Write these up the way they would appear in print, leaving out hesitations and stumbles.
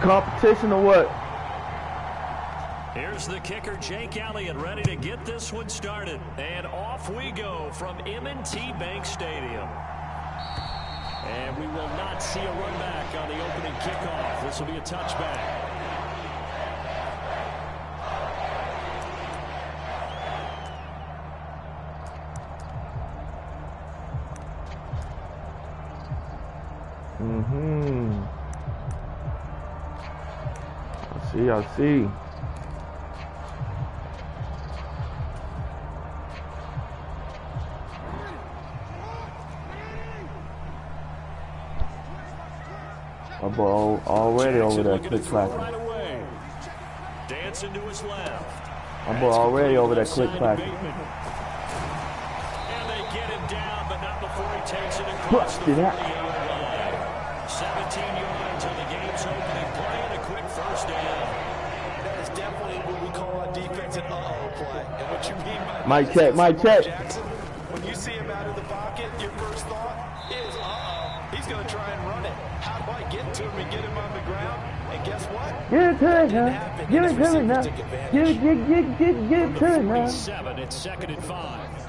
competition or what? Here's the kicker, Jake Elliott, ready to get this one started. And off we go from M&T Bank Stadium. And we will not see a run back on the opening kickoff. This will be a touchback. I see. My boy already over there click clacking. Right away. Dancing to his left. My boy already over there click clacking. And they get him down, but not before he takes it across the 40-yard line. 17 yards on the game's opening play and a quick first down. That is definitely what we call on defense an uh-oh play. And what you mean by Mic check, mic check. Jackson, when you see him out of the pocket, your first thought is, he's going to try and run it. How do I get to him and get him on the ground? And guess what? Give it to me now. Give it to me now. Give it to me now. 47, it's 2nd and 5.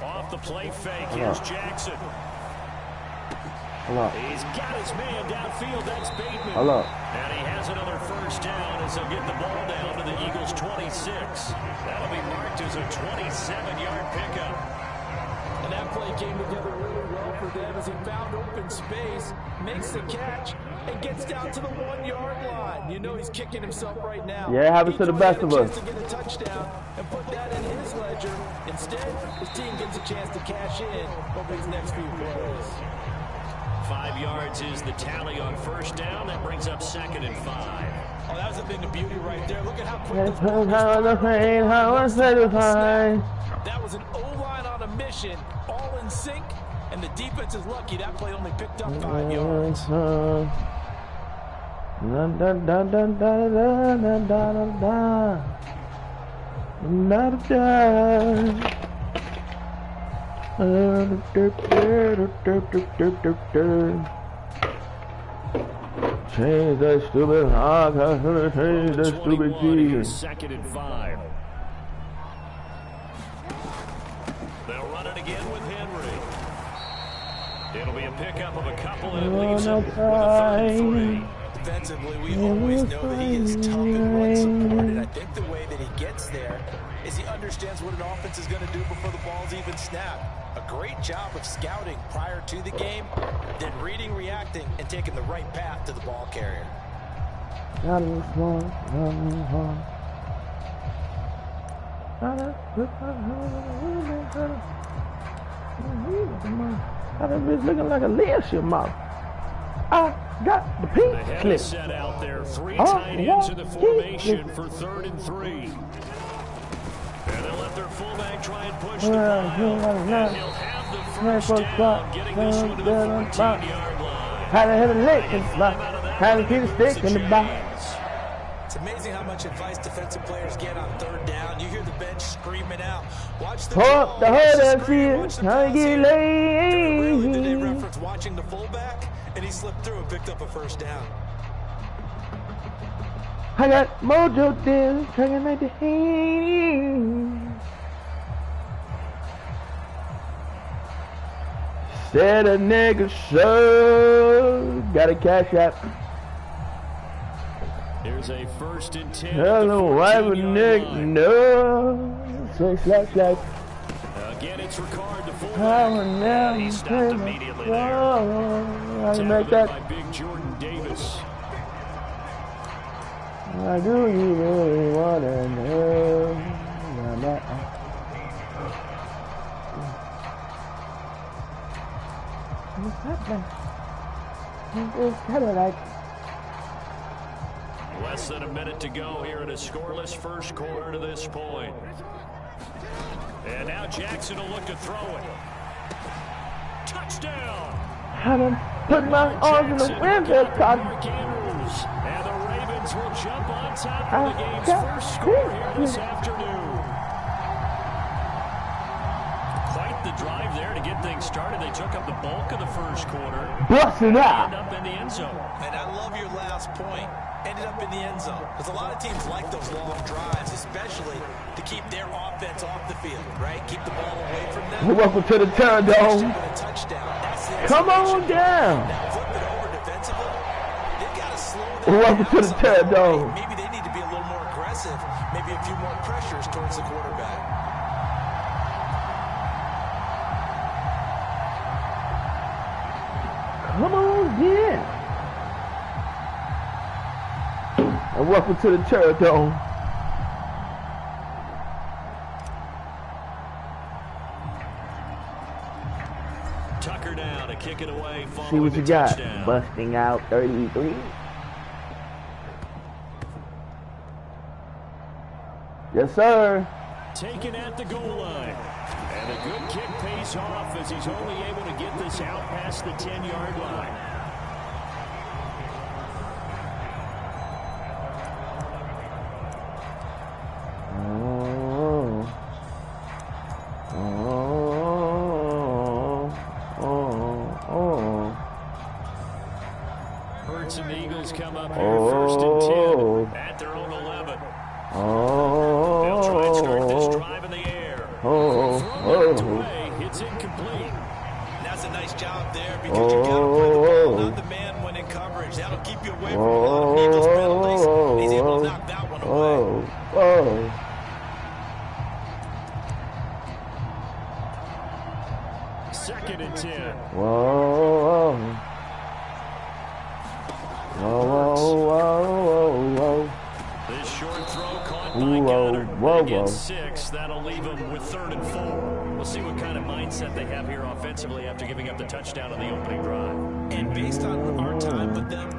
Off the play fake, here's Jackson. Hello. He's got his man downfield, that's Bateman. Hello. And he has another first down as they'll get the ball down to the Eagles' 26. That'll be marked as a 27-yard pickup. And that play came together really well for them as he found open space, makes the catch, and gets down to the 1-yard line. You know he's kicking himself right now. Yeah, it happens to the best of us. To get a touchdown and put that in his ledger. Instead, his team gets a chance to cash in over his next few plays. 5 yards is the tally on first down. That brings up 2nd and 5. Oh, that was a thing of beauty right there. Look at how quick That was an O-line on a mission, all in sync, and the defense is lucky that play only picked up 5 yards. Change that stupid heart, change that stupid key. 2nd and 5. They'll run it again with Henry. It'll be a pickup of a couple and it leaves him with a 3rd and 3. Defensively, we always know that he is tough and run supported. I think the way that he gets there is he understands what an offense is going to do before the ball's even snapped. A great job of scouting prior to the game, then reading, reacting, and taking the right path to the ball carrier. That bitch looking like a leadership model. I got the pink clip. Set out there, 3 tight ends in the formation for 3rd and 3. And they'll let their fullback try and push the ball. And he'll have the first down, getting this one to the 14-yard line. Had to hit a lick in the box. Had to hit a stick in the box. It's amazing how much advice defensive players get on 3rd down. You hear the bench screaming out. Watch the hood and see it. Trying to get lazy. Did they reference watching the fullback? And he slipped through and picked up a first down. I got mojo deals, trying to make the hand. Said a nigga so got a cash app. Here's a 1st and 10. Hello, right with Nick. No. Say slash. Again, it's Ricard, the fullback. He stopped immediately there. I make that. By big Jordan Davis. I do you really want to know? It's kind of like. Less than a minute to go here in a scoreless first quarter to this point. And now Jackson will look to throw it. Touchdown! I done put my arms in the wind there, Todd. And the Ravens will jump on top of the game's first score here this afternoon. Quite the drive there to get things started. They took up the bulk of the first quarter. Busting out. End up in the end zone. And I love your last point. Ended up in the end zone. Because a lot of teams like those long drives, especially to keep their offense off the field, right? Keep the ball away from them. Welcome to the Terror Dome. Come on down. Now flip it over defensively. They've got to slow that Welcome to the Terror Dome. Maybe they need to be a little more aggressive. Maybe a few more pressures towards the quarterback. Come on down. And welcome to the Terror Dome. Tucker now to kick it away. See what you got. Touchdown. Busting out 33. Yes, sir. Taken at the goal line. And a good kick pays off as he's only able to get this out past the 10-yard line. Hurts and the Eagles come up here first and 10 at their own 11. They'll try and start this drive in the air. Away, it's incomplete. That's a nice job there because you got to play the ball, not the man when in coverage. That'll keep you away from a lot of Eagles penalties. And he's able to knock that one away. Second and 10. This short throw caught by Goddard. They get 6. That'll leave them with 3rd and 4. We'll see what kind of mindset they have here offensively after giving up the touchdown on the opening drive. And based on our time with them,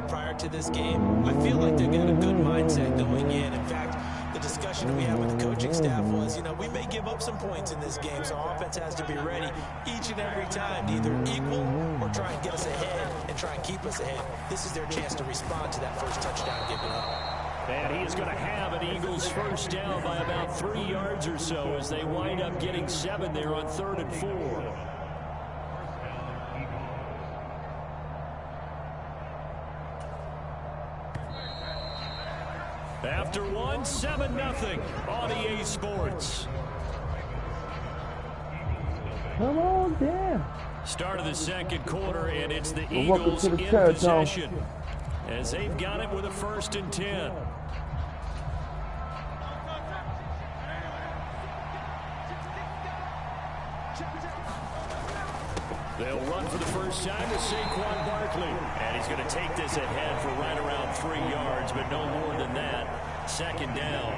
prior to this game, I feel like they've got a good mindset going in. In fact, the discussion we had with the coaching staff was, we may give up some points in this game, so our offense has to be ready each and every time to either equal or try and get us ahead and try and keep us ahead. This is their chance to respond to that first touchdown given up. And he is going to have an Eagles first down by about 3 yards or so as they wind up getting 7 there on 3rd and 4. After 1, 7-0 on EA Sports. Come on down. Start of the second quarter, and it's the Eagles in possession as they've got it with a 1st and 10. They'll run for the first time with Saquon Barkley. And he's going to take this ahead for right around 3 yards, but no more than that. 2nd down.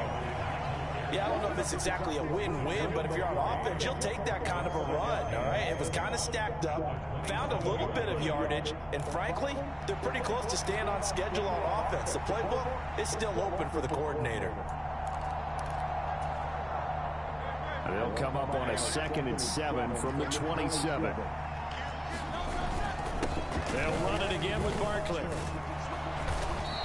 Yeah, I don't know if it's exactly a win-win, but if you're on offense, you'll take that kind of a run, all right? It was kind of stacked up, found a little bit of yardage, and frankly, they're pretty close to staying on schedule on offense. The playbook is still open for the coordinator. They'll come up on a 2nd and 7 from the 27. They'll run it again with Barkley.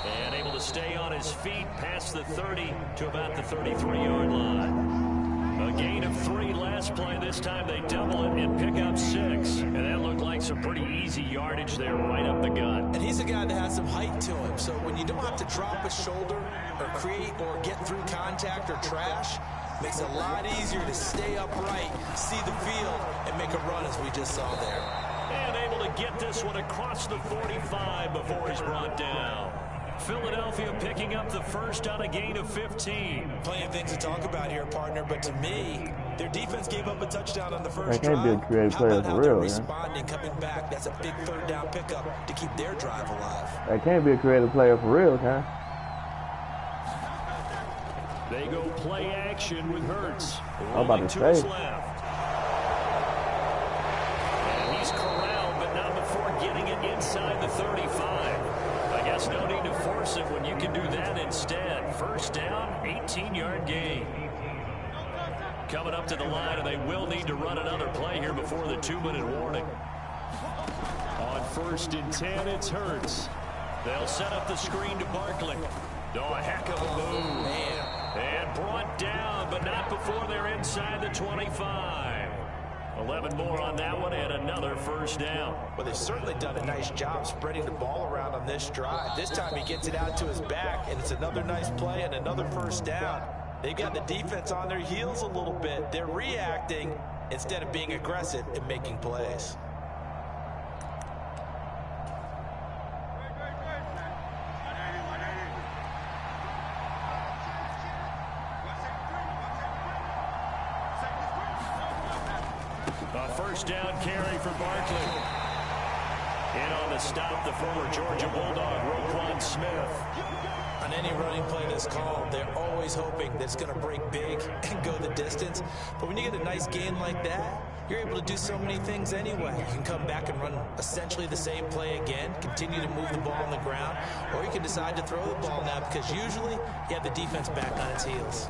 And able to stay on his feet past the 30 to about the 33-yard line. A gain of 3 last play. This time they double it and pick up 6. And that looked like some pretty easy yardage there right up the gut. And he's a guy that has some height to him. So when you don't have to drop a shoulder or create or get through contact or trash, makes it a lot easier to stay upright, see the field, and make a run as we just saw there. And able to get this one across the 45 before he's brought down. Philadelphia picking up the first on a gain of 15. Plenty of things to talk about here, partner, but to me, their defense gave up a touchdown on the first drive. That can't be a creative player for real, responding, coming back. That's a big 3rd down pickup to keep their drive alive. That can't be a creative player for real, huh? They go play action with Hurts. I'm about to say. And he's corralled, but not before getting it inside the 35. I guess no need to force it when you can do that instead. 1st down, 18-yard gain. Coming up to the line, and they will need to run another play here before the 2-minute warning. On 1st and 10, it's Hurts. They'll set up the screen to Barkley. Oh, a heck of a move. Man. And brought down, but not before they're inside the 25. 11 more on that one and another first down. Well, they've certainly done a nice job spreading the ball around on this drive. This time he gets it out to his back, and it's another nice play and another first down. They've got the defense on their heels a little bit. They're reacting instead of being aggressive and making plays. A first down carry for Barkley. In on the stop, the former Georgia Bulldog, Roquan Smith. On any running play that's called, they're always hoping that it's going to break big and go the distance. But when you get a nice gain like that, you're able to do so many things anyway. You can come back and run essentially the same play again, continue to move the ball on the ground, or you can decide to throw the ball now because usually you have the defense back on its heels.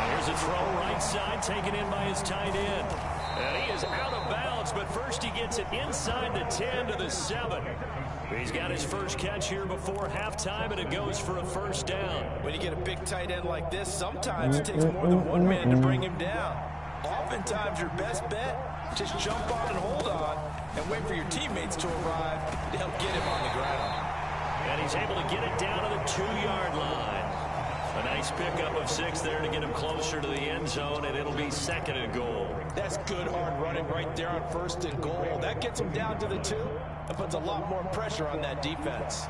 Here's a throw right side, taken in by his tight end. And he is out of bounds, but first he gets it inside the 10 to the 7. He's got his first catch here before halftime, and it goes for a first down. When you get a big tight end like this, sometimes it takes more than one man to bring him down. Oftentimes, your best bet, just jump on and hold on and wait for your teammates to arrive to help get him on the ground. And he's able to get it down to the 2-yard line. A nice pickup of 6 there to get him closer to the end zone, and it'll be 2nd and goal. That's good hard running right there on 1st and goal. That gets him down to the 2. That puts a lot more pressure on that defense.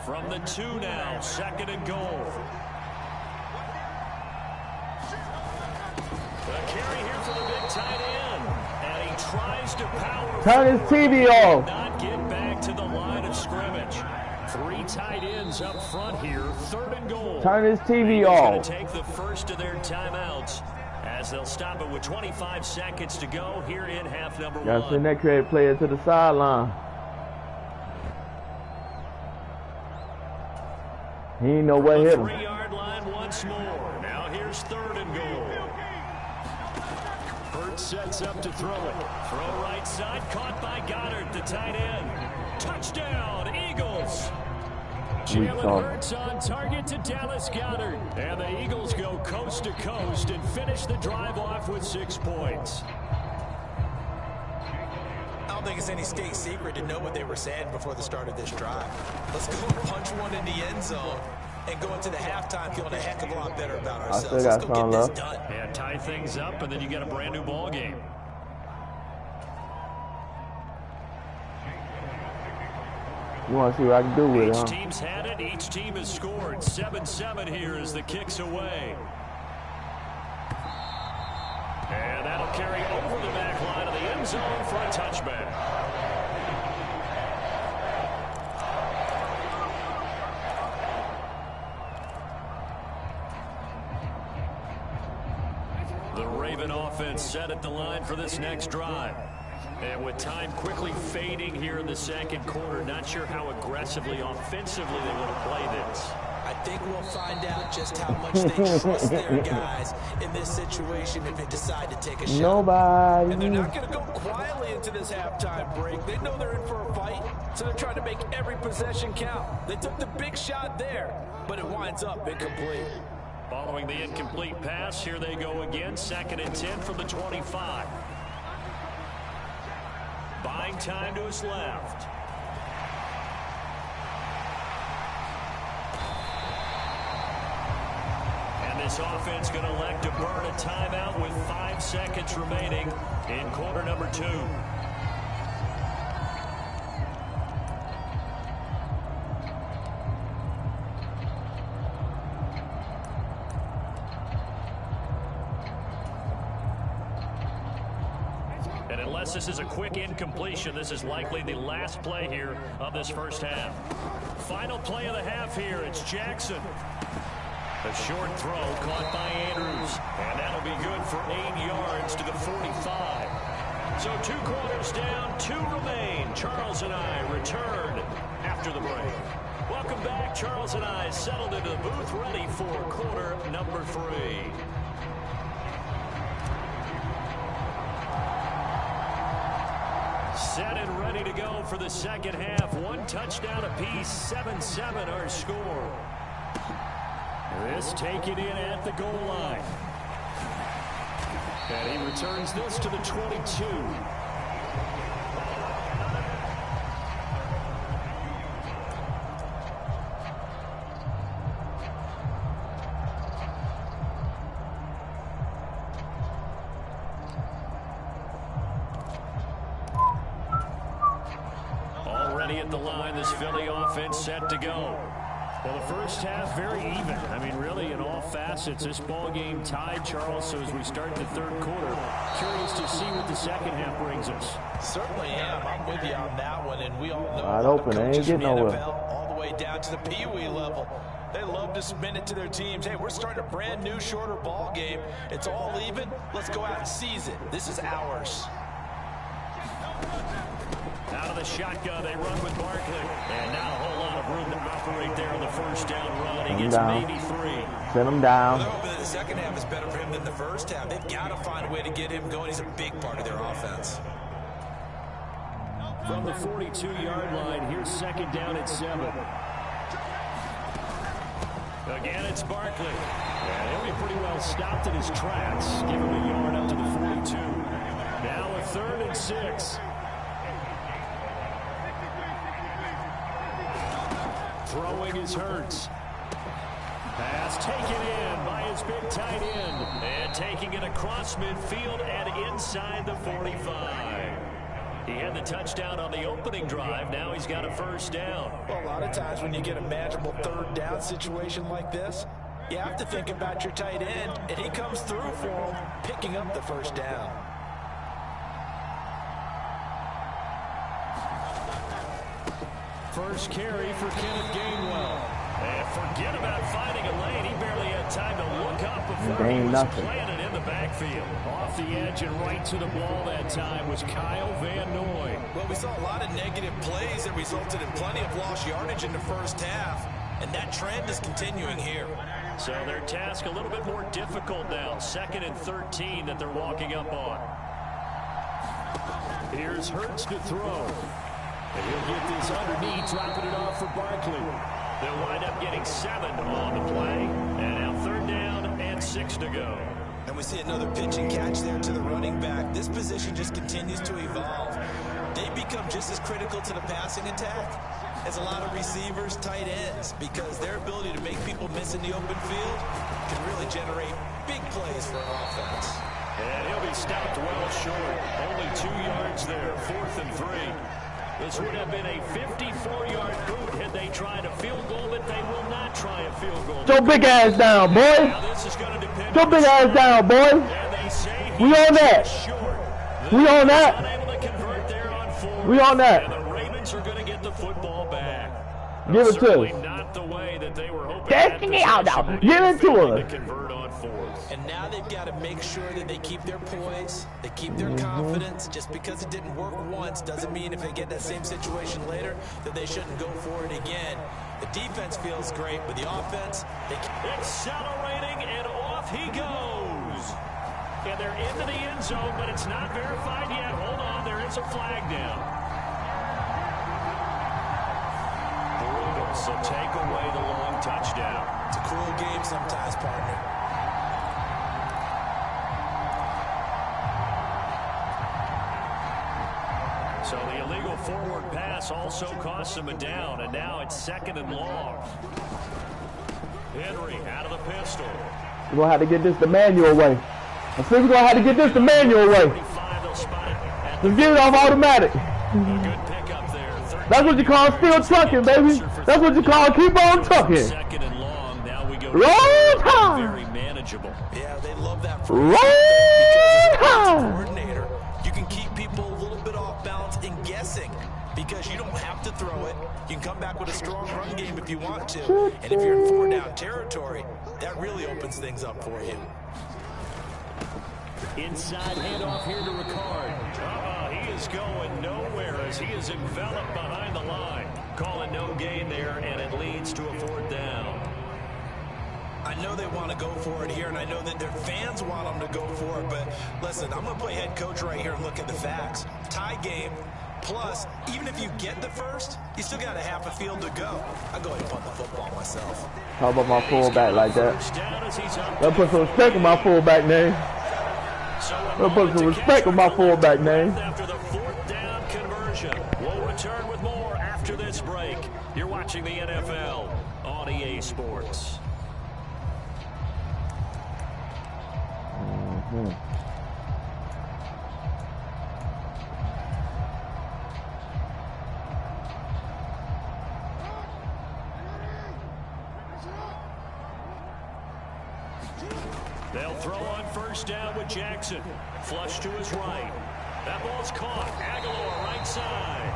From the 2 now, 2nd and goal. A carry here for the big tight end, and he tries to power. Turn his TV off. Not get back to the line of scrimmage. 3 tight ends up front here, 3rd and goal. Turn his TV He's off. going to take the first of their timeouts as they'll stop it with 25 seconds to go here in half number 1. Gotta send that credit player to the sideline. He ain't know what hit him. 3-yard line once more. Now here's 3rd and goal. Hurts sets up to throw it. Throw right side, caught by Goddard, the tight end. Touchdown, Eagles. Jalen Hurts on target to Dallas Goedert. And the Eagles go coast to coast and finish the drive off with 6 points. I don't think it's any state secret to know what they were saying before the start of this drive. Let's go and punch one in the end zone and go into the halftime feeling a heck of a lot better about ourselves. Let's go get this done. Yeah, tie things up, and then you got a brand new ball game. You want to see what I can do with it, huh? Each team's had it. Each team has scored. 7-7 here as the kick's away. And that'll carry over the back line of the end zone for a touchback. The Raven offense set at the line for this next drive. And with time quickly fading here in the 2nd quarter, not sure how aggressively, offensively they want to play this. I think we'll find out just how much they trust their guys in this situation if they decide to take a shot. Nobody. And they're not going to go quietly into this halftime break. They know they're in for a fight, so they're trying to make every possession count. They took the big shot there, but it winds up incomplete. Following the incomplete pass, here they go again, 2nd and 10 from the 25. Buying time to his left. And this offense going to elect to burn a timeout with 5 seconds remaining in quarter number 2. And unless this is a quick incompletion, this is likely the last play here of this first half. Final play of the half here, it's Jackson. A short throw caught by Andrews, and that'll be good for 8 yards to the 45. So 2 quarters down, 2 remain. Charles and I return after the break. Welcome back. Charles and I settled into the booth, ready for quarter number 3. Set and ready to go for the second half. 1 touchdown apiece, 7-7 our score. This taken in at the goal line. And he returns this to the 22. Already at the line, this Philly offense set to go. Well, the first half, very even. I mean, really, in all facets, this ball game tied, Charles. So as we start the third quarter, curious to see what the second half brings us. Certainly am. I'm with you on that one, and we all know wide open. They ain't getting nowhere. All the way down to the Pee-wee level. They love to spin it to their teams. Hey, we're starting a brand new, shorter ball game. It's all even. Let's go out and seize it. This is ours. Out of the shotgun, they run with Barkley. And not a whole lot of room to operate there on the first down run. He gets maybe 3. Send him down. Well, the second half is better for him than the first half. They've got to find a way to get him going. He's a big part of their offense. From the 42-yard line, here's second down at 7. Again, it's Barkley. And he'll be pretty well stopped in his tracks. Give him a yard up to the 42. Now a 3rd and 6. Throwing is Hurts. Pass taken in by his big tight end. And taking it across midfield and inside the 45. He had the touchdown on the opening drive. Now he's got a first down. Well, a lot of times when you get a manageable third down situation like this, you have to think about your tight end, and he comes through for him, picking up the first down. First carry for Kenneth Gainwell. And forget about finding a lane. He barely had time to look up before he was planted in the backfield. Off the edge and right to the ball that time was Kyle Van Noy. Well, we saw a lot of negative plays that resulted in plenty of lost yardage in the first half, and that trend is continuing here. So their task a little bit more difficult now. 2nd and 13 that they're walking up on. Here's Hurts to throw. And he'll get this underneath, dropping it off for Barkley. They'll wind up getting 7 on the play. And now 3rd down and 6 to go. And we see another pitch and catch there to the running back. This position just continues to evolve. They become just as critical to the passing attack as a lot of receivers, tight ends, because their ability to make people miss in the open field can really generate big plays for an offense. And he'll be stopped well short. Only 2 yards there, 4th and 3. This would have been a 54-yard boot had they tried a field goal, but they will not try a field goal. Your big ass down, boy. Your big ass down, boy. We on that. We on that. We on that. And the Ravens are going to get the football back. Give it to us. Not the way that they were hoping. Give it to us. Convert on 4th. And now they've got to make sure that they keep their poise, they keep their confidence. Just because it didn't work once doesn't mean if they get that same situation later that they shouldn't go for it again. The defense feels great, but the offense, accelerating, and off he goes. And they're into the end zone, but it's not verified yet. Hold on, there is a flag down. Brutal, so take away the long touchdown. It's a cruel game sometimes, partner. So the illegal forward pass also costs him a down, and now it's 2nd and long. Henry out of the pistol. We're going to have to get this the manual way. I think we're going to have to get this the manual way. Just get it off automatic. Good pickup there. That's what you call still trucking, baby. That's what you call keep on trucking. 2nd and long. Now we go roll time. Very manageable. Yeah, they love that. Roll time. Coordinator, you can keep people a little bit off balance and guessing because you don't have to throw it. You can come back with a strong run game if you want to. And if you're in 4-down territory, that really opens things up for you. Inside handoff here to Ricard. He is going nowhere as he is enveloped behind the line. Calling no gain there, and it leads to a 4th down. I know they want to go for it here, and I know that their fans want them to go for it, but listen, I'm going to play head coach right here and look at the facts. Tie game, Plus, even if you get the first, you still got a half a field to go. I'll go ahead and punt the football myself. How about my fullback like that? Let's put some respect on my fullback name. Let's put some respect on my fullback name. After the 4th down conversion, we'll return with more after this break. You're watching the NFL on EA Sports. They'll throw on 1st down with Jackson. Flush to his right. That ball's caught. Aguilar right side.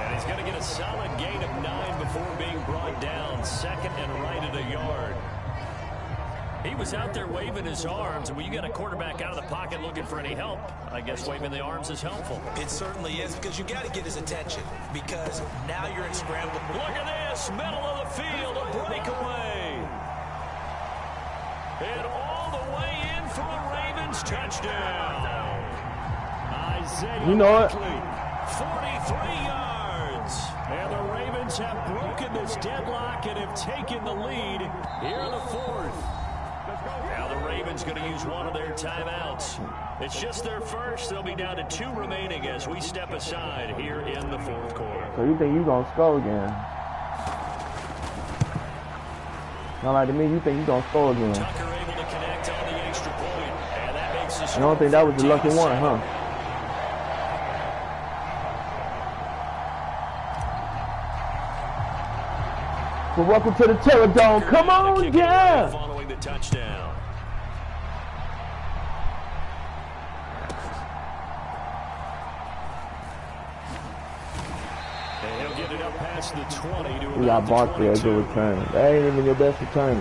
And he's going to get a solid gain of 9 before being brought down. 2nd and right at a yard. He was out there waving his arms, and when you get a quarterback out of the pocket looking for any help, I guess waving the arms is helpful. It certainly is, because you got to get his attention, because now you're in scramble. Look at this, middle of the field, a breakaway. And all the way in for a Ravens touchdown. Isaiah, you know it. 43 yards. And the Ravens have broken this deadlock and have taken the lead here in the 4th. Now the Ravens going to use one of their timeouts. It's just their first. They'll be down to 2 remaining as we step aside here in the 4th quarter. So you think you're going to score again? Not like to me, you think you're going to score again. Tucker able to connect on the extra point. And that makes the I don't think that was the lucky one, huh? Well, welcome to the Terror Dome. Come on, yeah! Following the touchdown. And he'll get it up past the 20 to we got Barkley as a return. That ain't even your best return.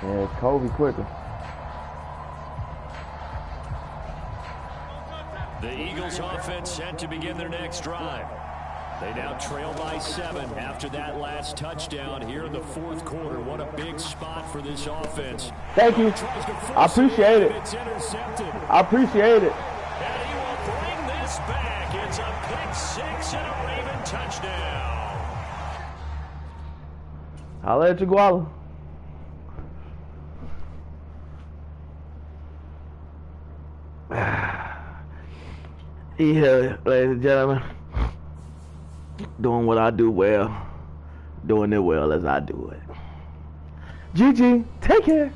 Yeah, it's Kobe quicker. The Eagles offense set to begin their next drive. They now trail by 7 after that last touchdown here in the 4th quarter. What a big spot for this offense. Thank you. I appreciate it. It's intercepted. I appreciate it. And he will bring this back. It's a pick 6 and a Raven touchdown. I'll let you go. Yeah, ladies and gentlemen, doing what I do well, doing it well as I do it. GG, take care.